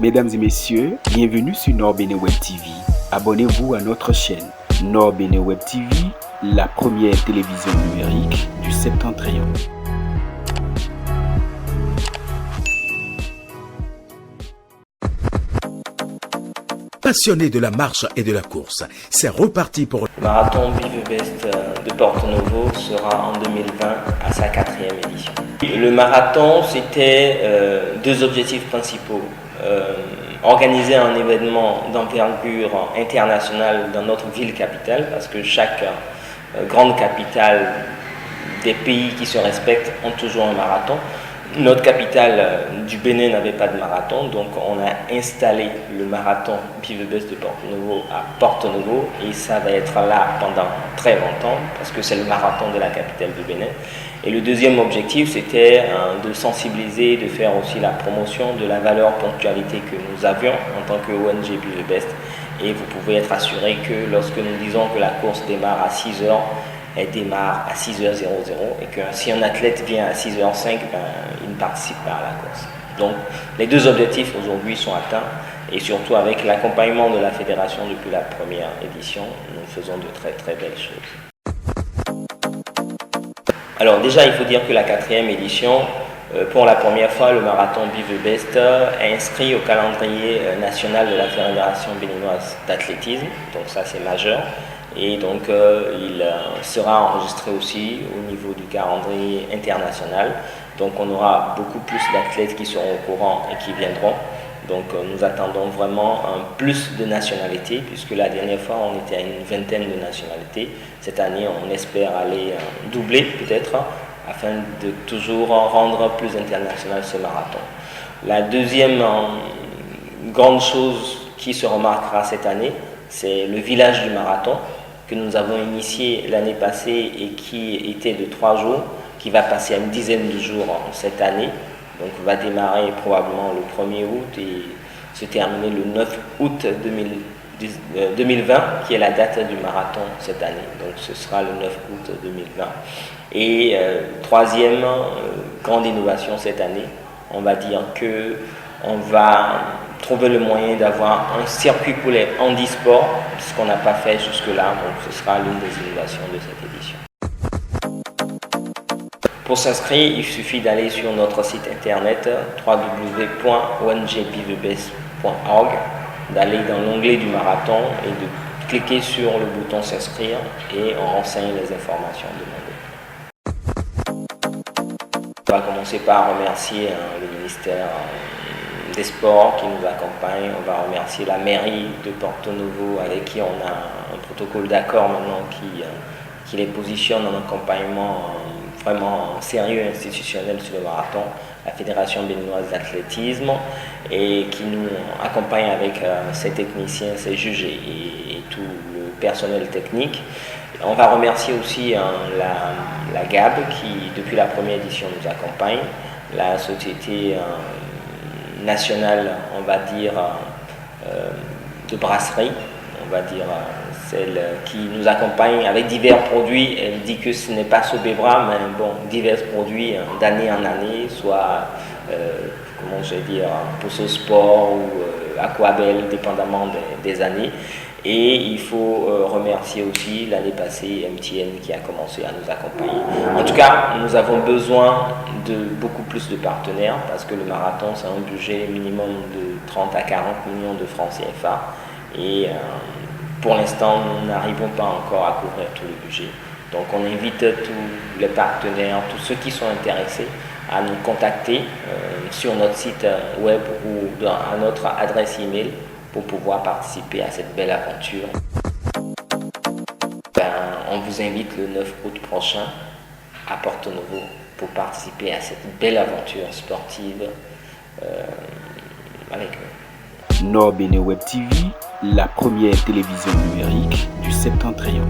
Mesdames et messieurs, bienvenue sur Nord Bénin Web TV. Abonnez-vous à notre chaîne Nord Bénin Web TV, la première télévision numérique du Septentrion. Passionné de la marche et de la course, c'est reparti pour le marathon Be The Best de Porto Novo sera en 2020 à sa 4e édition. Le marathon, c'était deux objectifs principaux. Organiser un événement d'envergure internationale dans notre ville capitale, parce que chaque grande capitale des pays qui se respectent ont toujours un marathon. Notre capitale du Bénin n'avait pas de marathon, donc on a installé le marathon Be The Best de Porto Novo à Porto Novo, et ça va être là pendant très longtemps parce que c'est le marathon de la capitale du Bénin. Et le deuxième objectif, c'était de sensibiliser, de faire aussi la promotion de la valeur ponctualité que nous avions en tant que ONG Be The Best. Et vous pouvez être assuré que lorsque nous disons que la course démarre à 6 heures, elle démarre à 6h00 et que si un athlète vient à 6h05, il ne participe pas à la course. Donc les deux objectifs aujourd'hui sont atteints, et surtout avec l'accompagnement de la fédération depuis la première édition, nous faisons de très très belles choses. Alors déjà, il faut dire que la 4e édition, pour la première fois, le marathon Be The Best est inscrit au calendrier national de la Fédération béninoise d'athlétisme, donc ça c'est majeur. Et donc il sera enregistré aussi au niveau du calendrier international. Donc on aura beaucoup plus d'athlètes qui seront au courant et qui viendront. Donc nous attendons vraiment un plus de nationalités, puisque la dernière fois on était à une vingtaine de nationalités. Cette année on espère aller doubler peut-être, afin de toujours rendre plus international ce marathon. La deuxième grande chose qui se remarquera cette année, c'est le village du marathon, que nous avons initié l'année passée et qui était de 3 jours, qui va passer à une dizaine de jours cette année. Donc va démarrer probablement le 1er août et se terminer le 9 août 2020, qui est la date du marathon cette année. Donc ce sera le 9 août 2020. Et troisième grande innovation cette année, on va dire que on va trouver le moyen d'avoir un circuit pour les handisports, ce qu'on n'a pas fait jusque-là, donc ce sera l'une des innovations de cette édition. Pour s'inscrire, il suffit d'aller sur notre site internet www.ongbthebest.org, d'aller dans l'onglet du marathon et de cliquer sur le bouton s'inscrire, et on renseigne les informations demandées. On va commencer par remercier le ministère des Sports qui nous accompagne. On va remercier la mairie de Porto Novo, avec qui on a un protocole d'accord maintenant qui les positionne en accompagnement vraiment sérieux et institutionnel sur le marathon, la Fédération béninoise d'athlétisme, et qui nous accompagne avec ses techniciens, ses juges et tout le personnel technique. On va remercier aussi la GAB qui, depuis la première édition, nous accompagne, la société nationale, on va dire, de brasserie, on va dire, celle qui nous accompagne avec divers produits. Elle dit que ce n'est pas Sobebra, mais bon, divers produits d'année en année, soit, comment je vais dire, Posso Sport ou Aquabel, dépendamment des années. Et il faut remercier aussi l'année passée MTN qui a commencé à nous accompagner. En tout cas, nous avons besoin de beaucoup plus de partenaires, parce que le marathon, c'est un budget minimum de 30 à 40 millions de francs CFA. Et pour l'instant, nous n'arrivons pas encore à couvrir tout le budget. Donc on invite tous les partenaires, tous ceux qui sont intéressés, à nous contacter sur notre site web ou à notre adresse email pour pouvoir participer à cette belle aventure. On vous invite le 9 août prochain à Porto Novo pour participer à cette belle aventure sportive avec nous. Nord Bénin Web TV, la première télévision numérique du Septentrion.